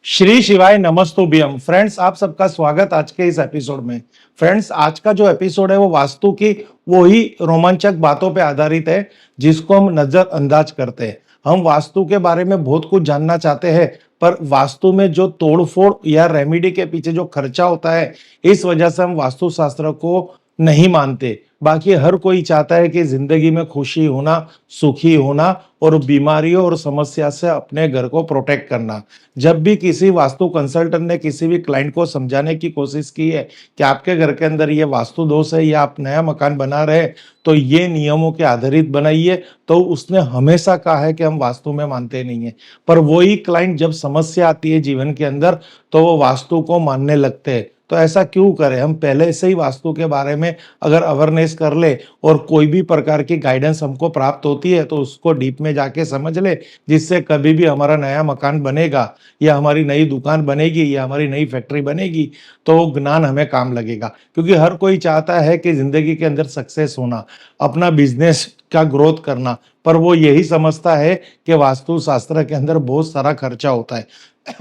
श्री शिवाय नमस्तुभ्यम। फ्रेंड्स, आप सबका स्वागत आज के इस एपिसोड में। फ्रेंड्स, आज का जो एपिसोड है वो वास्तु की वो ही रोमांचक बातों पे आधारित है जिसको हम नजरअंदाज करते हैं। हम वास्तु के बारे में बहुत कुछ जानना चाहते हैं, पर वास्तु में जो तोड़फोड़ या रेमेडी के पीछे जो खर्चा होता है, इस वजह से हम वास्तु शास्त्र को नहीं मानते। बाकी हर कोई चाहता है कि जिंदगी में खुशी होना, सुखी होना और बीमारियों और समस्या से अपने घर को प्रोटेक्ट करना। जब भी किसी वास्तु कंसल्टेंट ने किसी भी क्लाइंट को समझाने की कोशिश की है कि आपके घर के अंदर ये वास्तु दोष है या आप नया मकान बना रहे हैं तो ये नियमों के आधारित बनाइए, तो उसने हमेशा कहा है कि हम वास्तु में मानते नहीं है। पर वही क्लाइंट जब समस्या आती है जीवन के अंदर तो वो वास्तु को मानने लगते हैं। तो ऐसा क्यों करें? हम पहले से ही वास्तु के बारे में अगर अवेयरनेस कर ले और कोई भी प्रकार की गाइडेंस हमको प्राप्त होती है तो उसको डीप में जाके समझ ले, जिससे कभी भी हमारा नया मकान बनेगा या हमारी नई दुकान बनेगी या हमारी नई फैक्ट्री बनेगी तो वो ज्ञान हमें काम लगेगा। क्योंकि हर कोई चाहता है कि जिंदगी के अंदर सक्सेस होना, अपना बिजनेस का ग्रोथ करना, पर वो यही समझता है कि वास्तु शास्त्र के अंदर बहुत सारा खर्चा होता है।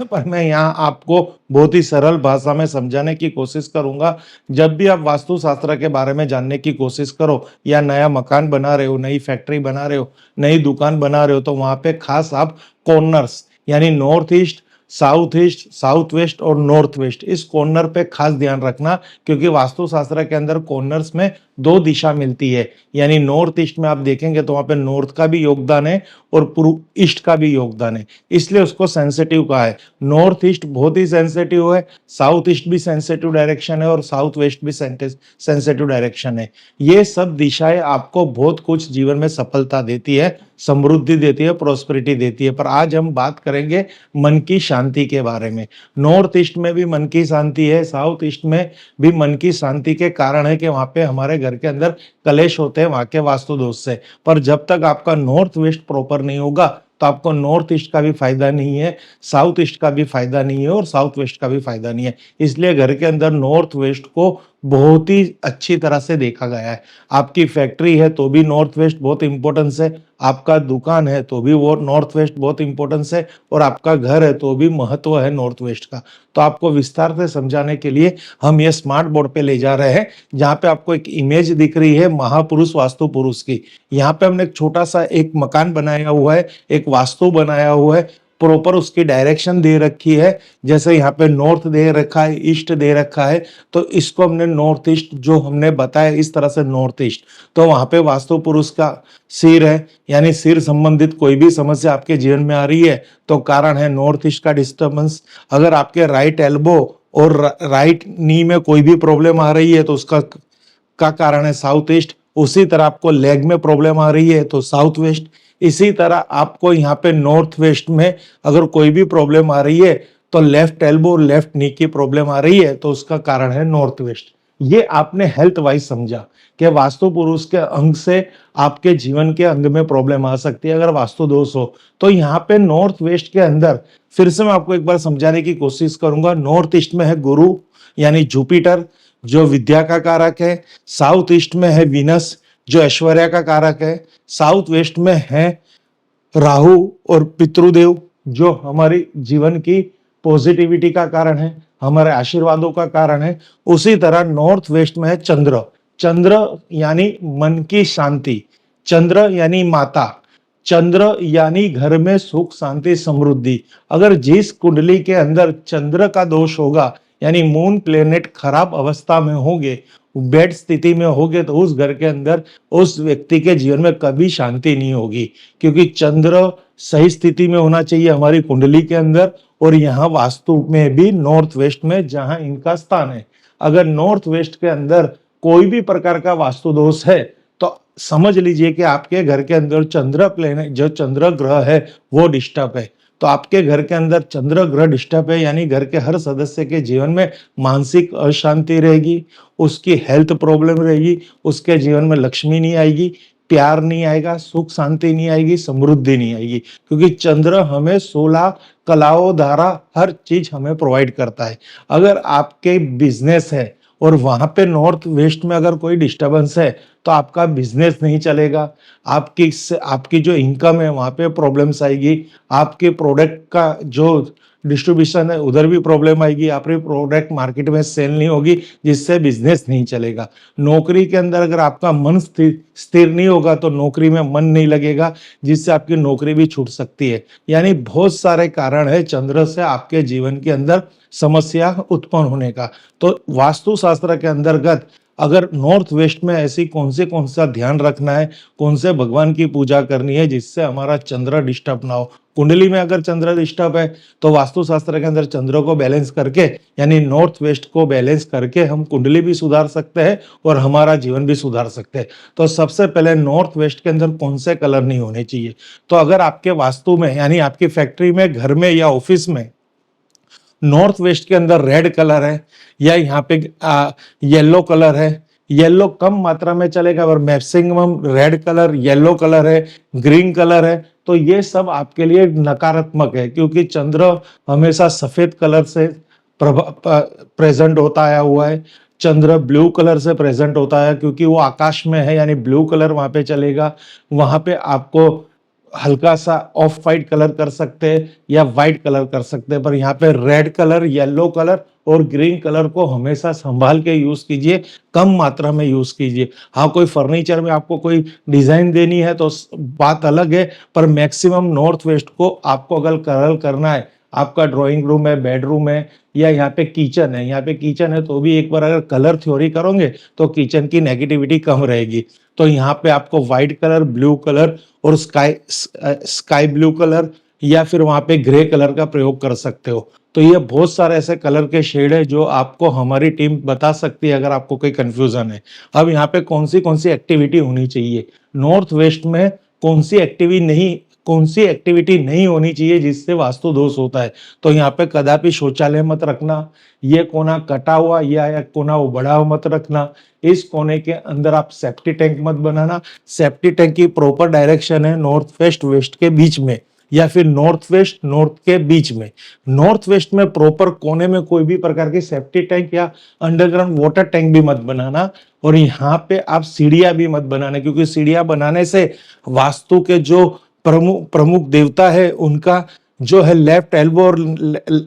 पर मैं यहाँ आपको बहुत ही सरल भाषा में समझाने की कोशिश करूंगा। जब भी आप वास्तु शास्त्र के बारे में जानने की कोशिश करो या नया मकान बना रहे हो, नई फैक्ट्री बना रहे हो, नई दुकान बना रहे हो, तो वहां पे खास आप कॉर्नर्स यानी north east, south east, south west और नॉर्थ वेस्ट, इस कॉर्नर पे खास ध्यान रखना। क्योंकि वास्तुशास्त्र के अंदर कॉर्नर्स में दो दिशा मिलती है, यानी नॉर्थ ईस्ट में आप देखेंगे तो वहां पे नॉर्थ का भी योगदान है और पूर्व ईस्ट का भी योगदान है, इसलिए उसको सेंसिटिव कहा है। नॉर्थ ईस्ट बहुत ही सेंसिटिव है, साउथ ईस्ट भी सेंसिटिव डायरेक्शन है और साउथ वेस्ट भी सेंसिटिव डायरेक्शन है। ये सब दिशाएं आपको बहुत कुछ जीवन में सफलता देती है, समृद्धि देती है, प्रोस्पेरिटी देती है। पर आज हम बात करेंगे मन की शांति के बारे में। नॉर्थ ईस्ट में भी मन की शांति है, साउथ ईस्ट में भी मन की शांति के कारण है कि वहां पे हमारे घर के अंदर कलेश होते हैं वहां के वास्तु दोष से। पर जब तक आपका नॉर्थ वेस्ट प्रॉपर नहीं होगा तो आपको नॉर्थ ईस्ट का भी फायदा नहीं है, साउथ ईस्ट का भी फायदा नहीं है और साउथ वेस्ट का भी फायदा नहीं है। इसलिए घर के अंदर नॉर्थ वेस्ट को बहुत ही अच्छी तरह से देखा गया है। आपकी फैक्ट्री है तो भी नॉर्थ वेस्ट बहुत इंपॉर्टेंस है, आपका दुकान है तो भी वो नॉर्थ वेस्ट बहुत इंपॉर्टेंस है और आपका घर है तो भी महत्व है नॉर्थ वेस्ट का। तो आपको विस्तार से समझाने के लिए हम ये स्मार्ट बोर्ड पे ले जा रहे हैं, जहाँ पे आपको एक इमेज दिख रही है महापुरुष वास्तु पुरुष की। यहाँ पे हमने एक छोटा सा एक मकान बनाया हुआ है, एक वास्तु बनाया हुआ है, प्रॉपर उसकी डायरेक्शन दे रखी है। जैसे यहाँ पे नॉर्थ दे रखा है, ईस्ट दे रखा है, तो इसको हमने नॉर्थ ईस्ट जो हमने बताया इस तरह से नॉर्थ ईस्ट। तो वहां पे वास्तु पुरुष का सिर है, यानी सिर संबंधित कोई भी समस्या आपके जीवन में आ रही है तो कारण है नॉर्थ ईस्ट का डिस्टर्बेंस। अगर आपके राइट एल्बो और राइट नी में कोई भी प्रॉब्लम आ रही है तो उसका का कारण है साउथ ईस्ट। उसी तरह आपको लेग में प्रॉब्लम आ रही है तो साउथ वेस्ट। इसी तरह आपको यहाँ पे नॉर्थ वेस्ट में अगर कोई भी प्रॉब्लम आ रही है तो लेफ्ट एल्बो और लेफ्ट नी की प्रॉब्लम आ रही है तो उसका कारण है नॉर्थ वेस्ट। ये आपने हेल्थ वाइज समझा कि वास्तु पुरुष के अंग से आपके जीवन के अंग में प्रॉब्लम आ सकती है अगर वास्तु दोष हो। तो यहाँ पे नॉर्थ वेस्ट के अंदर फिर से मैं आपको एक बार समझाने की कोशिश करूंगा। नॉर्थ ईस्ट में है गुरु यानी जुपिटर जो विद्या का कारक है, साउथ ईस्ट में है वीनस जो ऐश्वर्या का कारक है, साउथ वेस्ट में है राहु और पितृदेव जो हमारी जीवन की पॉजिटिविटी का कारण है, हमारे आशीर्वादों का कारण है। उसी तरह नॉर्थ वेस्ट में है चंद्र। चंद्र यानी मन की शांति, चंद्र यानी माता, चंद्र यानी घर में सुख शांति समृद्धि। अगर जिस कुंडली के अंदर चंद्र का दोष होगा यानी मून प्लेनेट खराब अवस्था में होंगे, बेड स्थिति में होगे, तो उस घर के अंदर उस व्यक्ति के जीवन में कभी शांति नहीं होगी। क्योंकि चंद्र सही स्थिति में होना चाहिए हमारी कुंडली के अंदर, और यहाँ वास्तु में भी नॉर्थ वेस्ट में जहां इनका स्थान है। अगर नॉर्थ वेस्ट के अंदर कोई भी प्रकार का वास्तु दोष है तो समझ लीजिए कि आपके घर के अंदर चंद्र प्लेनेट जो चंद्र ग्रह है वो डिस्टर्ब है। तो आपके घर के अंदर चंद्र ग्रह डिस्टर्ब है यानी घर के हर सदस्य के जीवन में मानसिक अशांति रहेगी, उसकी हेल्थ प्रॉब्लम रहेगी, उसके जीवन में लक्ष्मी नहीं आएगी, प्यार नहीं आएगा, सुख शांति नहीं आएगी, समृद्धि नहीं आएगी। क्योंकि चंद्र हमें 16 कलाओं द्वारा हर चीज हमें प्रोवाइड करता है। अगर आपके बिजनेस है और वहां पे नॉर्थ वेस्ट में अगर कोई डिस्टरबेंस है तो आपका बिजनेस नहीं चलेगा, आपकी जो इनकम है वहां पे प्रॉब्लम्स आएगी, आपके प्रोडक्ट का जो डिस्ट्रीब्यूशन है उधर भी प्रॉब्लम आएगी, आपकी प्रोडक्ट मार्केट में सेल नहीं होगी, जिससे बिजनेस नहीं चलेगा। नौकरी के अंदर अगर आपका मन स्थिर स्थिर नहीं होगा तो नौकरी में मन नहीं लगेगा, जिससे आपकी नौकरी भी छूट सकती है। यानी बहुत सारे कारण है चंद्र से आपके जीवन के अंदर समस्या उत्पन्न होने का। तो वास्तुशास्त्र के अंतर्गत अगर नॉर्थ वेस्ट में ऐसी कौन सा ध्यान रखना है, कौन से भगवान की पूजा करनी है जिससे हमारा चंद्र डिस्टर्ब ना हो। कुंडली में अगर चंद्र डिस्टर्ब है तो वास्तुशास्त्र के अंदर चंद्र को बैलेंस करके, यानी नॉर्थ वेस्ट को बैलेंस करके हम कुंडली भी सुधार सकते हैं और हमारा जीवन भी सुधार सकते हैं। तो सबसे पहले नॉर्थ वेस्ट के अंदर कौन से कलर नहीं होने चाहिए। तो अगर आपके वास्तु में, यानी आपकी फैक्ट्री में, घर में या ऑफिस में नॉर्थ वेस्ट के अंदर रेड कलर है या यहाँ पे येलो कलर है, येलो कम मात्रा में चलेगा और maximum red colour, yellow colour है, ग्रीन कलर है, तो ये सब आपके लिए नकारात्मक है, क्योंकि चंद्र हमेशा सफेद कलर से प्रेजेंट होता आया हुआ है। चंद्र ब्लू कलर से प्रेजेंट होता है क्योंकि वो आकाश में है, यानी ब्लू कलर वहां पे चलेगा। वहां पे आपको हल्का सा ऑफ वाइट कलर कर सकते हैं या वाइट कलर कर सकते हैं, पर यहाँ पे रेड कलर, येलो कलर और ग्रीन कलर को हमेशा संभाल के यूज कीजिए, कम मात्रा में यूज कीजिए। हाँ, कोई फर्नीचर में आपको कोई डिजाइन देनी है तो बात अलग है, पर मैक्सिमम नॉर्थ वेस्ट को आपको अगर कलर करना है, आपका ड्राइंग रूम है, बेडरूम है या यहाँ पे किचन है, यहाँ पे किचन है तो भी एक बार अगर कलर थ्योरी करोगे तो किचन की नेगेटिविटी कम रहेगी। तो यहाँ पे आपको व्हाइट कलर, ब्लू कलर और स्काई ब्लू कलर या फिर वहां पे ग्रे कलर का प्रयोग कर सकते हो। तो ये बहुत सारे ऐसे कलर के शेड है जो आपको हमारी टीम बता सकती है अगर आपको कोई कंफ्यूजन है। अब यहाँ पे कौन सी एक्टिविटी होनी चाहिए नॉर्थ वेस्ट में, कौन सी एक्टिविटी नहीं होनी चाहिए जिससे वास्तु दोष होता है। तो यहाँ पे कदापि शौचालय मत रखना, ये कोना कटा हुआ या कोना उबड़ा हुआ मत रखना, इस कोने के अंदर आप सेफ्टी टैंक मत बनाना। सेफ्टी टैंक की प्रॉपर डायरेक्शन है नॉर्थ वेस्ट वेस्ट के बीच में या फिर नॉर्थ वेस्ट नॉर्थ के बीच में। नॉर्थ वेस्ट में प्रॉपर कोने में कोई भी प्रकार की सेफ्टी टैंक या अंडरग्राउंड वाटर टैंक भी मत बनाना, और यहाँ पे आप सीढ़ियां भी मत बनाना, क्योंकि सीढ़ियां बनाने से वास्तु के जो प्रमुख प्रमुख देवता है उनका जो है लेफ्ट एल्बो और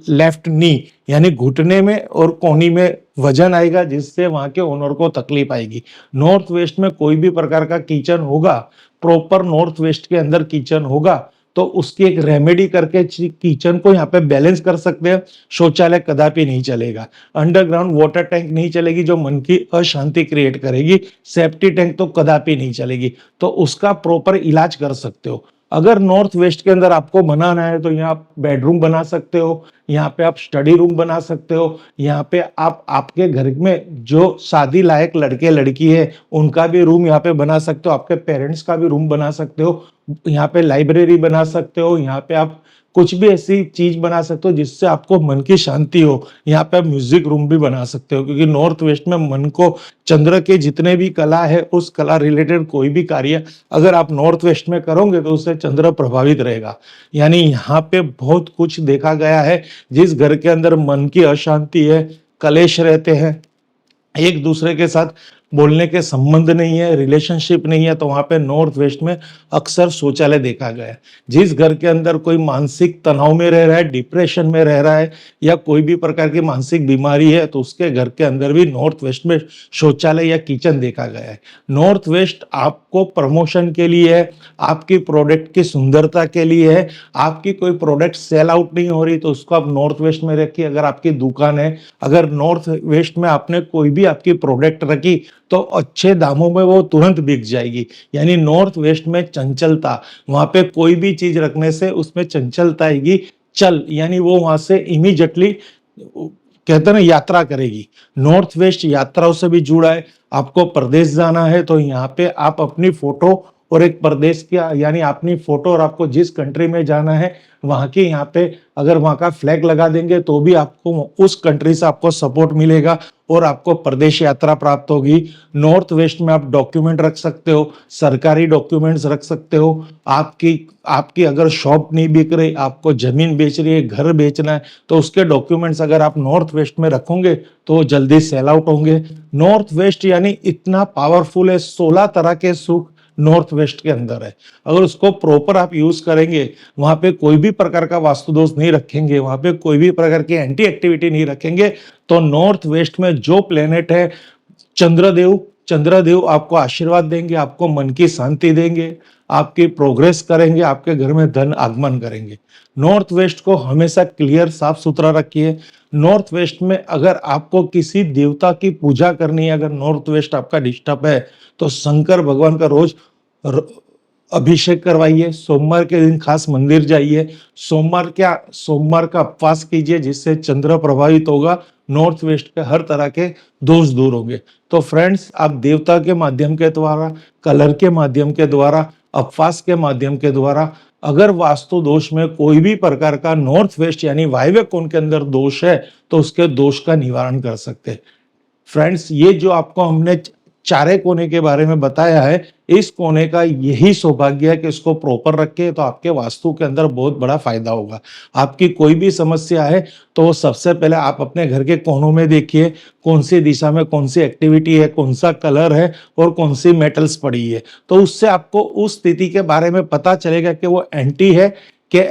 लेफ्ट नी, यानी घुटने में और कोहनी में वजन आएगा, जिससे वहां के ओनर को तकलीफ आएगी। नॉर्थ वेस्ट में कोई भी प्रकार का किचन होगा, प्रॉपर नॉर्थ वेस्ट के अंदर किचन होगा तो उसकी एक रेमेडी करके किचन को यहाँ पे बैलेंस कर सकते हैं। शौचालय कदापि नहीं चलेगा, अंडरग्राउंड वाटर टैंक नहीं चलेगी जो मन की अशांति क्रिएट करेगी, सेफ्टी टैंक तो कदापि नहीं चलेगी। तो उसका प्रॉपर इलाज कर सकते हो। अगर नॉर्थ वेस्ट के अंदर आपको बनाना है तो यहाँ आप बेडरूम बना सकते हो, यहाँ पे आप स्टडी रूम बना सकते हो, यहाँ पे आप आपके घर में जो शादी लायक लड़के लड़की है उनका भी रूम यहाँ पे बना सकते हो, आपके पेरेंट्स का भी रूम बना सकते हो, यहाँ पे लाइब्रेरी बना सकते हो, यहाँ पे आप कुछ भी ऐसी चीज बना सकते हो जिससे आपको मन की शांति हो। यहाँ पे आप म्यूजिक रूम भी बना सकते हो, क्योंकि नॉर्थ वेस्ट में मन को चंद्र के जितने भी कला है उस कला रिलेटेड कोई भी कार्य अगर आप नॉर्थ वेस्ट में करोगे तो उससे चंद्र प्रभावित रहेगा। यानी यहाँ पे बहुत कुछ देखा गया है, जिस घर के अंदर मन की अशांति है, कलेश रहते हैं, एक दूसरे के साथ बोलने के संबंध नहीं है, रिलेशनशिप नहीं है, तो वहां पे नॉर्थ वेस्ट में अक्सर शौचालय देखा गया है। जिस घर के अंदर कोई मानसिक तनाव में रह रहा है, डिप्रेशन में रह रहा है या कोई भी प्रकार की मानसिक बीमारी है, तो उसके घर के अंदर भी नॉर्थ वेस्ट में शौचालय या किचन देखा गया है। नॉर्थ वेस्ट आपको प्रमोशन के लिए है, आपकी प्रोडक्ट की सुंदरता के लिए है। आपकी कोई प्रोडक्ट सेल आउट नहीं हो रही तो उसको आप नॉर्थ वेस्ट में रखिए। अगर आपकी दुकान है, अगर नॉर्थ वेस्ट में आपने कोई भी आपकी प्रोडक्ट रखी तो अच्छे दामों में वो तुरंत बिक जाएगी। यानी नॉर्थ वेस्ट में चंचलता, वहां पे कोई भी चीज रखने से उसमें चंचलता आएगी, चल, यानी वो वहां से इमीडिएटली कहते हैं ना यात्रा करेगी। नॉर्थ वेस्ट यात्राओं से भी जुड़ा है। आपको प्रदेश जाना है तो यहाँ पे आप अपनी फोटो और एक प्रदेश की, यानी अपनी फोटो और आपको जिस कंट्री में जाना है वहां के यहाँ पे अगर वहां का फ्लैग लगा देंगे तो भी आपको उस कंट्री से आपको सपोर्ट मिलेगा और आपको प्रदेश यात्रा प्राप्त होगी। नॉर्थ वेस्ट में आप डॉक्यूमेंट रख सकते हो, सरकारी डॉक्यूमेंट्स रख सकते हो। आपकी अगर शॉप नहीं बिक रही, आपको जमीन बेच रही है, घर बेचना है, तो उसके डॉक्यूमेंट्स अगर आप नॉर्थ वेस्ट में रखोगे तो जल्दी सेल आउट होंगे। नॉर्थ वेस्ट यानी इतना पावरफुल है, 16 तरह के सुख नॉर्थ वेस्ट के अंदर है। अगर उसको प्रॉपर आप यूज करेंगे, वहां पे कोई भी प्रकार का वास्तु दोष नहीं रखेंगे, वहां पे कोई भी प्रकार की एंटी एक्टिविटी नहीं रखेंगे, तो नॉर्थ वेस्ट में जो प्लेनेट है चंद्रदेव, चंद्रदेव आपको आशीर्वाद देंगे, आपको मन की शांति देंगे, आपकी प्रोग्रेस करेंगे, आपके घर में धन आगमन करेंगे। नॉर्थ वेस्ट को हमेशा क्लियर साफ सुथरा रखिए। नॉर्थ वेस्ट में अगर आपको किसी देवता की पूजा करनी है, अगर नॉर्थ वेस्ट आपका डिस्टर्ब है, तो शंकर भगवान का रोज अभिषेक करवाइए। सोमवार के दिन खास मंदिर जाइए। सोमवार का उपवास कीजिए, जिससे चंद्र प्रभावित होगा, नॉर्थ वेस्ट के हर तरह के दोष दूर होंगे। तो फ्रेंड्स, आप देवता के माध्यम के द्वारा, कलर के माध्यम के द्वारा, उपवास के माध्यम के द्वारा, अगर वास्तु दोष में कोई भी प्रकार का नॉर्थ वेस्ट यानी वायव्य कोण के अंदर दोष है, तो उसके दोष का निवारण कर सकते हैं। फ्रेंड्स, ये जो आपको हमने चारे कोने के बारे में बताया है, इस कोने का यही सौभाग्य है कि इसको प्रॉपर रखें, तो आपके वास्तु के अंदर बहुत बड़ा फायदा होगा। आपकी कोई भी समस्या है तो सबसे पहले आप अपने घर के कोनों में देखिए, कौन सी दिशा में कौन सी एक्टिविटी है, कौन सा कलर है और कौन सी मेटल्स पड़ी है। तो उससे आपको उस स्थिति के बारे में पता चलेगा कि वो एंटी है कि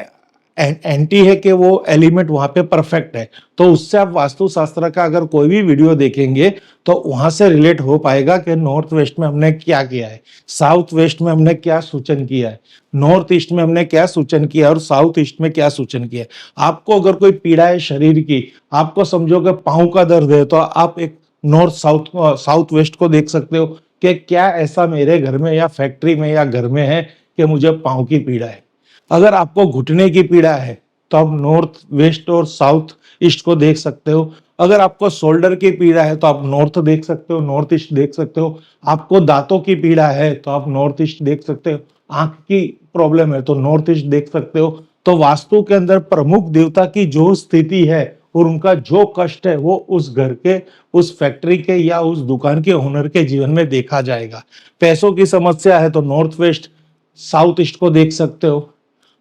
एंटी है कि वो एलिमेंट वहां पे परफेक्ट है। तो उससे आप वास्तुशास्त्र का अगर कोई भी वीडियो देखेंगे तो वहां से रिलेट हो पाएगा कि नॉर्थ वेस्ट में हमने क्या किया है, साउथ वेस्ट में हमने क्या सूचन किया है, नॉर्थ ईस्ट में हमने क्या सूचन किया और साउथ ईस्ट में क्या सूचन किया है। आपको अगर कोई पीड़ा है शरीर की, आपको समझो कि पांव का दर्द है, तो आप एक नॉर्थ साउथ वेस्ट को देख सकते हो कि क्या ऐसा मेरे घर में या फैक्ट्री में या घर में है कि मुझे पांव की पीड़ा है। अगर आपको घुटने की पीड़ा है तो आप नॉर्थ वेस्ट और साउथ ईस्ट को देख सकते हो। अगर आपको शोल्डर की पीड़ा है तो आप नॉर्थ देख सकते हो, नॉर्थ ईस्ट देख सकते हो। आपको दांतों की पीड़ा है तो आप नॉर्थ ईस्ट देख सकते हो। आंख की प्रॉब्लम है तो नॉर्थ ईस्ट देख सकते हो। तो वास्तु के अंदर प्रमुख देवता की जो स्थिति है और उनका जो कष्ट है, वो उस घर के, उस फैक्ट्री के या उस दुकान के ओनर के जीवन में देखा जाएगा। पैसों की समस्या है तो नॉर्थ वेस्ट साउथ ईस्ट को देख सकते हो।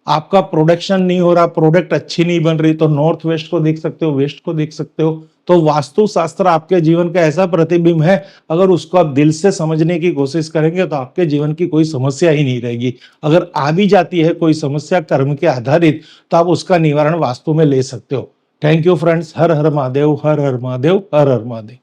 आपका प्रोडक्शन नहीं हो रहा, प्रोडक्ट अच्छी नहीं बन रही, तो नॉर्थ वेस्ट को देख सकते हो, वेस्ट को देख सकते हो। तो वास्तु शास्त्र आपके जीवन का ऐसा प्रतिबिंब है, अगर उसको आप दिल से समझने की कोशिश करेंगे तो आपके जीवन की कोई समस्या ही नहीं रहेगी। अगर आ भी जाती है कोई समस्या कर्म के आधारित, तो आप उसका निवारण वास्तु में ले सकते हो। Thank you friends. Her her Mahadev, her her Mahadev, her her Mahadev.